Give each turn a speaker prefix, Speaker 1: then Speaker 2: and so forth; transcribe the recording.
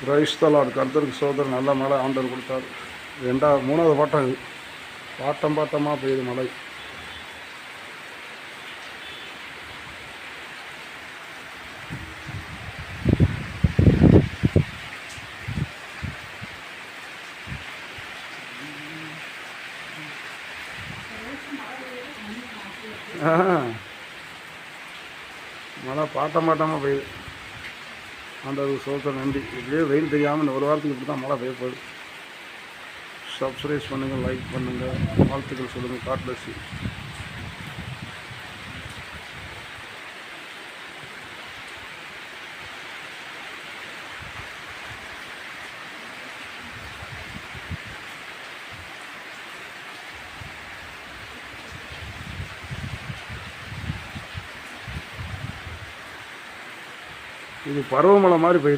Speaker 1: கிரைஸ்தலாடு கர்த்தருக்கு சோதரர் நல்ல மழை ஆண்டவர் கொடுத்தார். மூணாவது பாட்டம் இது. பாட்டம் பாட்டமாக பெய்யுது மழை. மழை பாட்டம் பாட்டமாக பெய்யுது. ஆண்டவருக்கு சோதரர் நன்றி. இப்படியே வெயில் தெரியாமல் இந்த ஒரு வாரத்துக்கு இப்படி தான் மழை பெய்ய போகுது. சப்ஸ்கிரைப் பண்ணுங்கள், லைக் பண்ணுங்கள், வாழ்த்துக்கள் சொல்லுங்கள். God bless you. இது பருவமழை மாதிரி பெய்யுது.